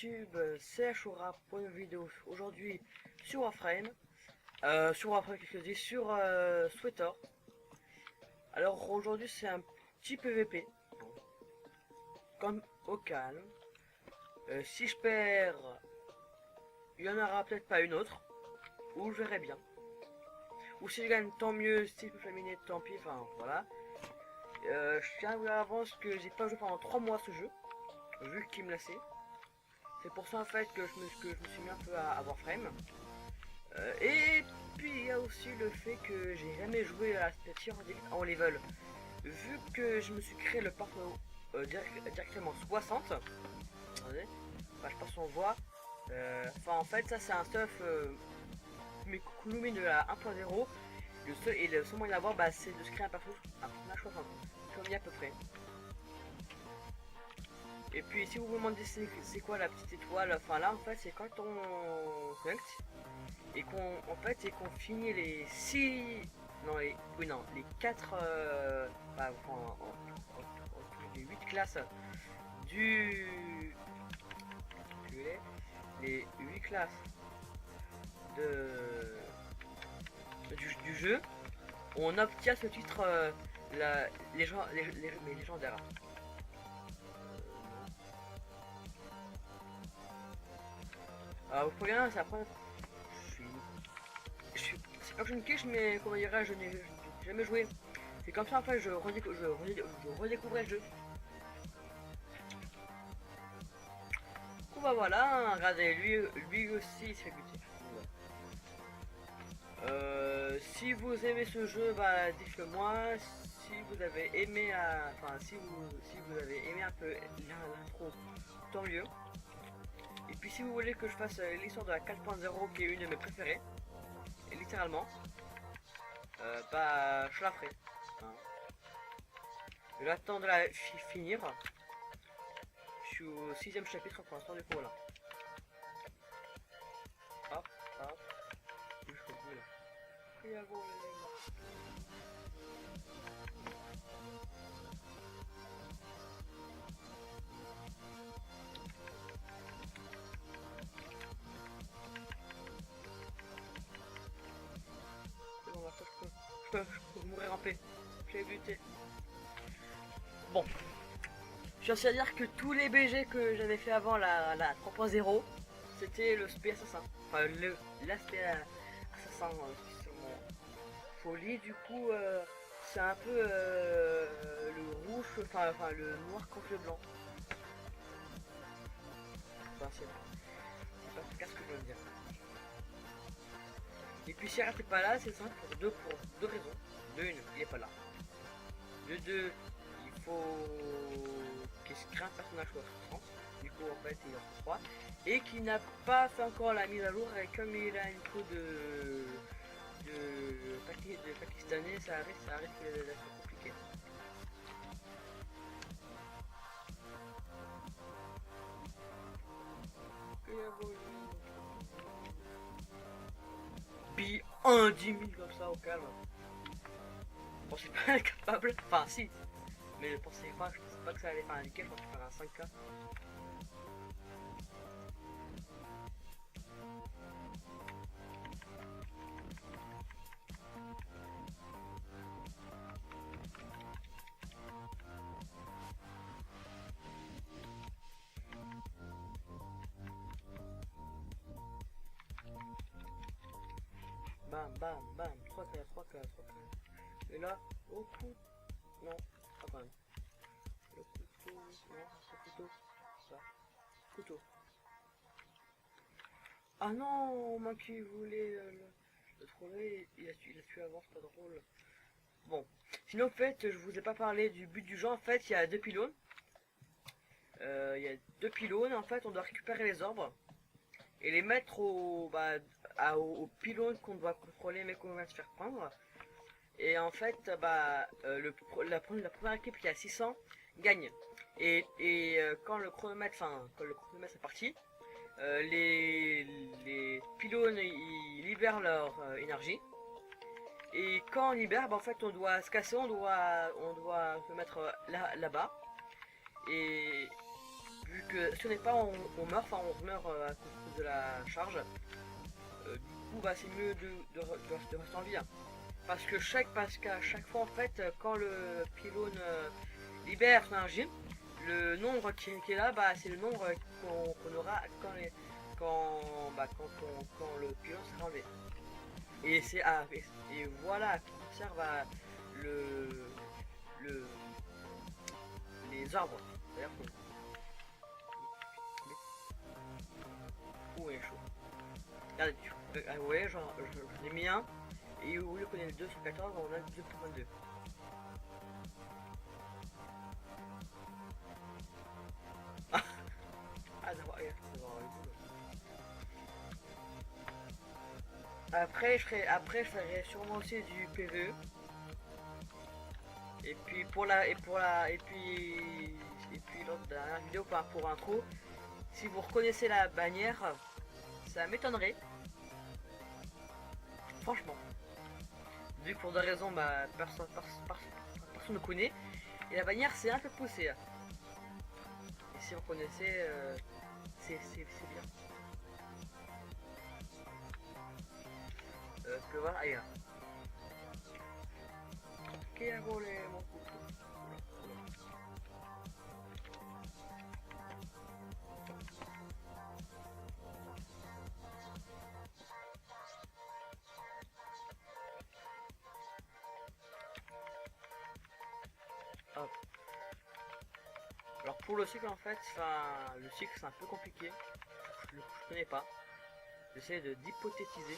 YouTube, c'est Ashura pour une vidéo aujourd'hui sur Warframe, qu'est-ce que je dis, sur Sweater. Alors aujourd'hui c'est un petit PVP, comme au calme. Si je perds, il y en aura peut-être pas une autre, ou je verrai bien. Ou si je gagne, tant mieux. Si je peux terminer, tant pis. Enfin voilà. Je tiens à vous dire à l'avance que j'ai pas joué pendant 3 mois ce jeu, vu qu'il me laissait. C'est pour ça en fait que je me suis mis un peu à Warframe. Et puis il y a aussi le fait que j'ai jamais joué à la tir en level. Vu que je me suis créé le parcours directement 60. Attendez, bah, je passe en voix. Enfin en fait ça c'est un stuff mais Lumi de la 1.0. Le seul moyen d'avoir bah, c'est de se créer un personnage 60. Comme il y a à peu près. Et puis si vous vous demandez c'est quoi la petite étoile, enfin là en fait c'est quand on connecte et qu'on finit les 6 non les oui non les 4 bah, les 8 classes du les 8 classes du jeu, on obtient ce titre les légendaires. Alors vous pouvez rien, c'est après. C'est pas que je me quiche, mais comment dirais je n'ai jamais joué. C'est comme ça en fait je redécouvrais le jeu. Du coup bah voilà, regardez lui aussi il se fait buter. Si vous aimez ce jeu, bah dites-le moi. Si vous avez aimé, enfin si vous avez aimé un peu l'intro, tant mieux. Et puis si vous voulez que je fasse l'histoire de la 4.0 qui est une de mes préférées, et littéralement, bah je la ferai. Hein. J'attends de la finir. Je suis au 6ème chapitre pour l'instant du coup voilà. Hop, hop. Jusqu'au bout là. Et à vous, c'est bon, là, je peux mourir en paix. J'ai buté. Bon. Je suis à dire que tous les BG que j'avais fait avant la 3.0, c'était le spé assassin. Enfin, l'aspect assassin sur mon folie. Du coup, c'est un peu le rouge, enfin le noir contre le blanc. Enfin, c'est pas ce que je veux dire. Et puis si elle n'est pas là, c'est simple pour deux raisons. De une, il est pas là. De deux, il faut qu'il se crée un personnage 60. Du coup en fait il en faut 3. Et qui n'a pas fait encore la mise à jour, et comme il a une peau de pakistanais, ça risque d'être compliqué. Bi 1 10 000 comme ça au calme. Bon c'est pas incapable, enfin si. Mais je pensais pas que ça allait faire un nickel, je pensais faire un 5K. Bam bam bam, 3K, 3K, 3K. Et là, au coup. Non, pas quand même. Le couteau, non, c'est couteau. Ça. Couteau. Ah non, moi qui voulais le troller, il a tué avant, c'est pas drôle. Bon. Sinon, en fait, je vous ai pas parlé du but du jeu. En fait, il y a deux pylônes. Il y a deux pylônes. En fait, on doit récupérer les orbes et les mettre au pylône qu'on doit contrôler, mais qu'on va se faire prendre. Et en fait, bah, la première équipe qui a 600 gagne. Et quand le chronomètre est parti, les pylônes ils libèrent leur énergie. Et quand on libère, bah, en fait, on doit se casser, on doit se mettre là-bas. Et vu que si on n'est pas, on meurt, enfin on meurt à cause de la charge. Du coup, bah, c'est mieux de rester en vie. Hein. Parce qu'à chaque fois, en fait, quand le pylône libère son énergie, le nombre qui est là, bah, c'est le nombre qu'on aura quand le pylône sera enlevé. Et c'est et voilà qui conserve le, le les arbres. D'ailleurs, où est chaud. Regardez, vous voyez, j'en ai mis un. Et au lieu qu'on ait le 2 sur 14, on a le 2.2. Ah, d'avoir le goût. Après, je ferai sûrement aussi du PVE. Et puis et puis l'autre dernière vidéo pour intro, si vous reconnaissez la bannière, ça m'étonnerait. Franchement. Vu que pour des raisons, bah, personne ne connaît. Et la bannière, c'est un peu poussé. Et si vous connaissez, c'est bien. Que voilà, allez là. Qui a volé mon couteau? Hop. Alors pour le cycle en fait, le cycle c'est un peu compliqué. Je connais pas. J'essaie d'hypothétiser.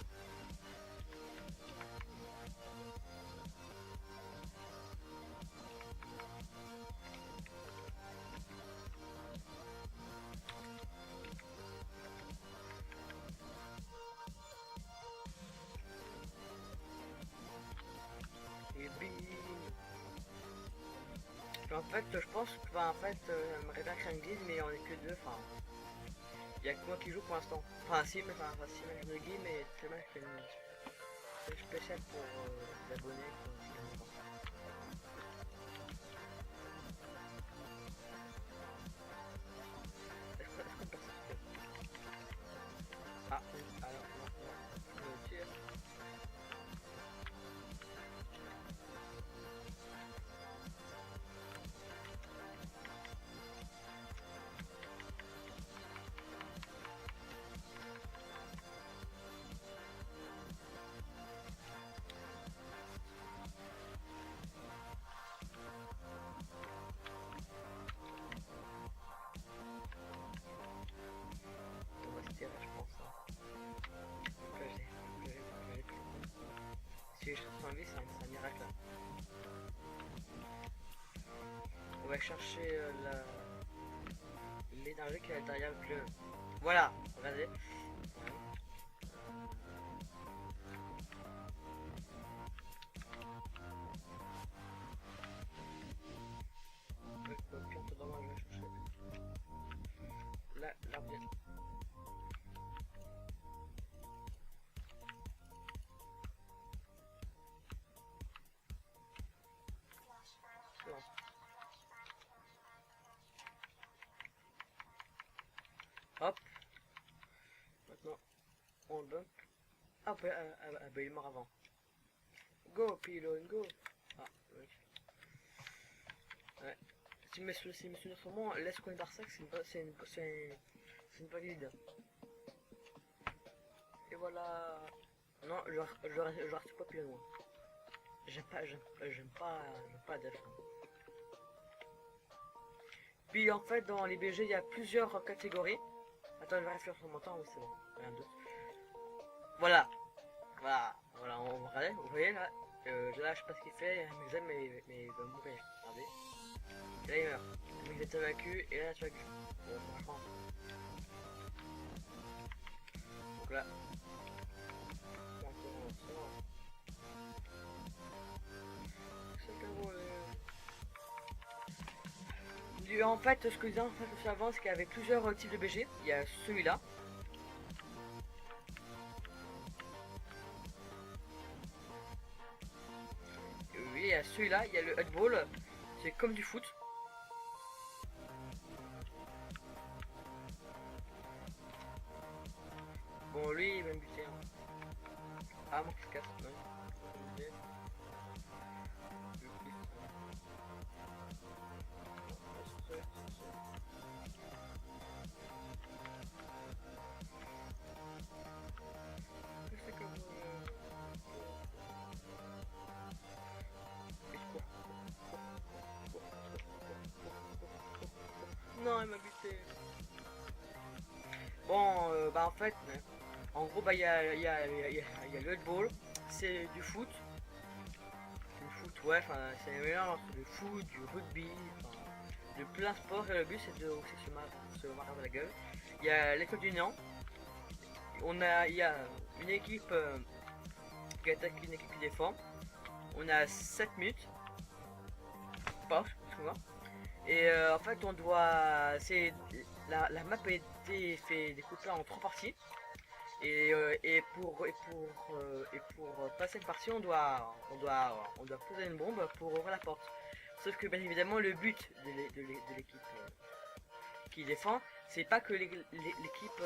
Et bim. En fait, je pense que j'aimerais bien créer une guilde, mais on est que deux. Enfin, il y a que moi qui joue pour l'instant. Enfin, si, mais si, je me guilde, mais c'est mal, je fais une spéciale pour les abonnés. Ah, alors, non, le tir. On va se tirer, je pense. Donc là, j'ai plus. Si je cherche un vie, c'est un miracle. On va chercher l'énergie qui est à l'intérieur avec le. Voilà, regardez. L'arbre. Hop. Maintenant, on le bump. Ah, bah, il est mort avant. Go, pylône, go. Ah, oui. Ouais. Si mes souvenirs sont bons, laisse qu'on est d'Arsac, c'est une valide. Et voilà. Non, je reste pas plus loin. J'aime pas Def. Puis en fait, dans les BG, il y a plusieurs catégories. Attends, je vais réfléchir sur mon temps, oui, c'est bon. Rien d'autre. Voilà. Voilà, on regarde, vous voyez là. Là, je sais pas ce qu'il fait, mais il va mourir. Regardez. Et là, il meurt. Le mec est vaincu, et là, tu vas. Bon, franchement. Donc là. En fait, ce que je disais avant, c'est qu'il y avait plusieurs types de BG. Il y a celui-là. Oui, il y a celui-là. Il y a le headball. C'est comme du foot. il m'a buté. Hein. Ah, mon 4, non. Non, il m'a buté. Bon, bah en fait, en gros, bah il y a le handball, c'est du foot. Du foot, ouais, enfin, c'est un mélange entre du foot, du rugby, enfin, de plein de sports. Et le but, c'est de aussi se marrer la gueule. Il y a l'école du néant. Il y a une équipe qui attaque, une équipe qui défend. On a 7 minutes. Pas, souvent. Et en fait, on doit. La map a été fait découper en 3 parties. Et pour passer une partie, on doit poser une bombe pour ouvrir la porte. Sauf que bien évidemment, le but de l'équipe qui défend, c'est pas que l'équipe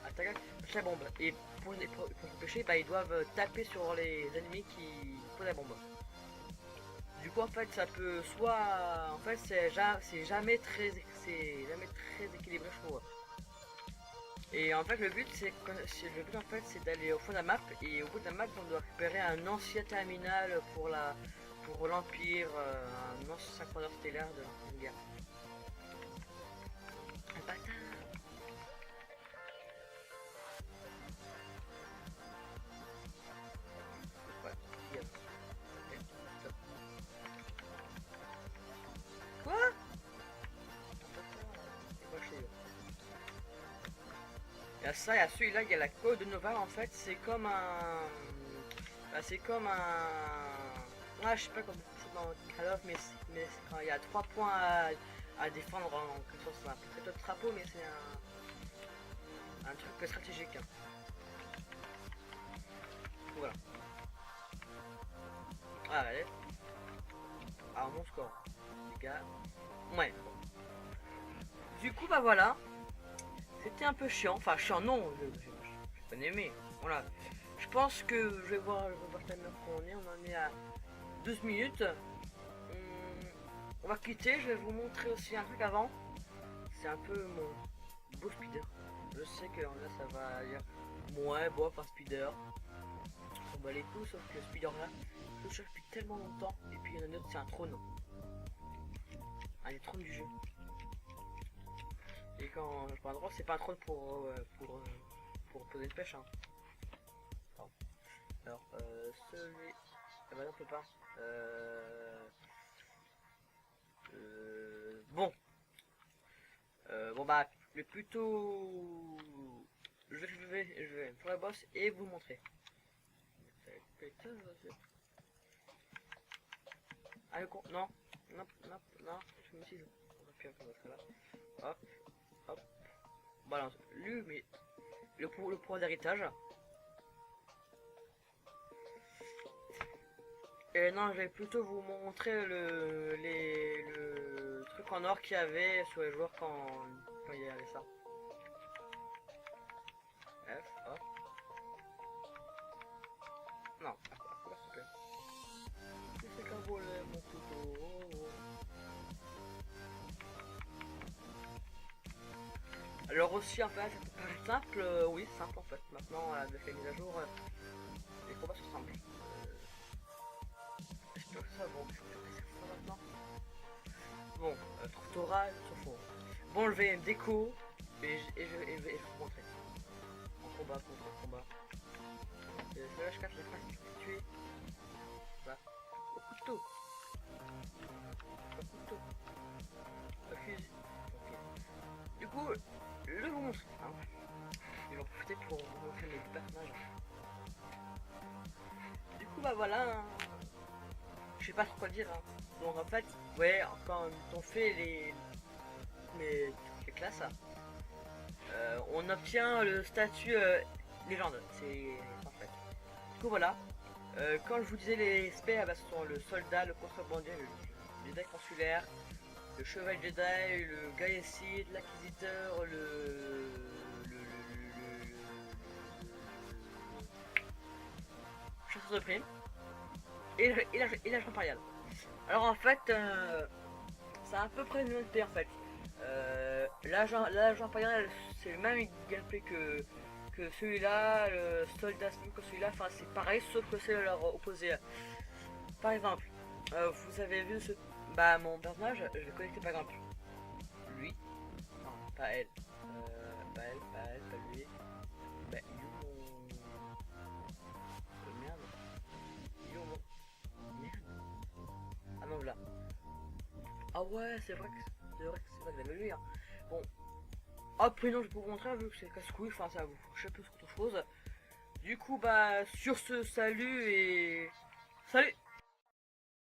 attaque la bombe. Et pour s'empêcher, bah, ils doivent taper sur les ennemis qui posent la bombe. Du coup, en fait, ça peut soit, en fait, c'est jamais très équilibré, je trouve. Et en fait, le but, en fait, c'est d'aller au fond de la map. Et au bout de la map, on doit récupérer un ancien terminal pour l'Empire, un ancien synchroneur stellaire de l'Ancienne Guerre. Un bâtard. Quoi? Il y a ça, il y a celui-là, il y a la Code de Nova. En fait, c'est comme un. Bah, c'est comme un. Ah, je sais pas comment c'est dans Call of, mais quand il y a 3 points à défendre en quelque sorte. C'est un peu de trapeau, mais c'est un truc stratégique. Hein. Voilà. Ah, allez. Ah, mon score. Les gars. Ouais. Du coup, bah voilà. C'était un peu chiant. Enfin, chiant, non. J'ai pas aimé. Voilà. Je pense que je vais voir la même où on est. On en est à 12 minutes. On va quitter. Je vais vous montrer aussi un truc avant. C'est un peu mon beau speeder. Je sais que là, ça va dire. Ouais, bon, pas speeder. On va les coups, sauf que le speeder là, je le cherche depuis tellement longtemps. Et puis il y en a un autre, c'est un trône. Un des trônes du jeu. Et quand je prends un droit, c'est pas un trône pour poser une pêche. Hein. Alors, celui. Ah bah non, on peut pas. Bon. Bon bah, le plutôt. Je vais pour la boss et vous montrer. Ah le con, non, je me suis. On va faire un peu là. Hop, hop. Balance. Lui, mais le pouvoir d'héritage. Et non, je vais plutôt vous montrer le truc en or qu'il y avait sur les joueurs quand il y avait ça. F, hop. Non, s'il te plaît. C'est qu'un volet, mon couteau. Alors aussi, en fait, ça peut paraître simple, oui, simple en fait. Maintenant, avec les mises à jour, les combats sont simples. J'espère que ça va, ça maintenant. Bon, Tortora, s'en fout. Bon, je vais déco et je vais vous montrer. En combat, combat. Le H4, je l'ai pas tué. Là. Au couteau. Au couteau. Au fusil. Ok. Du coup, je vous montre. Hein. Je vais en profiter pour vous montrer mes personnages. Du coup, bah voilà. Hein. Je sais pas trop quoi dire. Hein. Donc en fait, ouais, quand on fait les classes, on obtient le statut légende. C'est en fait. Du coup voilà. Quand je vous disais les specs, bah, ce sont le soldat, le contrebandier, le Jedi consulaire, le chevalier Jedi, le guerrier Sith, l'acquisiteur, de prime et l'agent impérial. Alors en fait, c'est à peu près le même gameplay en fait. L'agent impérial, c'est le même gameplay que celui-là, le soldat que celui-là, enfin c'est pareil, sauf que c'est leur opposé. Par exemple, vous avez vu bah mon personnage, je vais connecter par exemple lui, non pas elle, pas lui, bah il est où merde, il est où merde, ah non là, ah ouais c'est vrai que vous avez lui hein. Bon, après non je peux vous montrer vu que c'est casse-couille, enfin ça vous je sais plus autre chose. Du coup bah sur ce salut et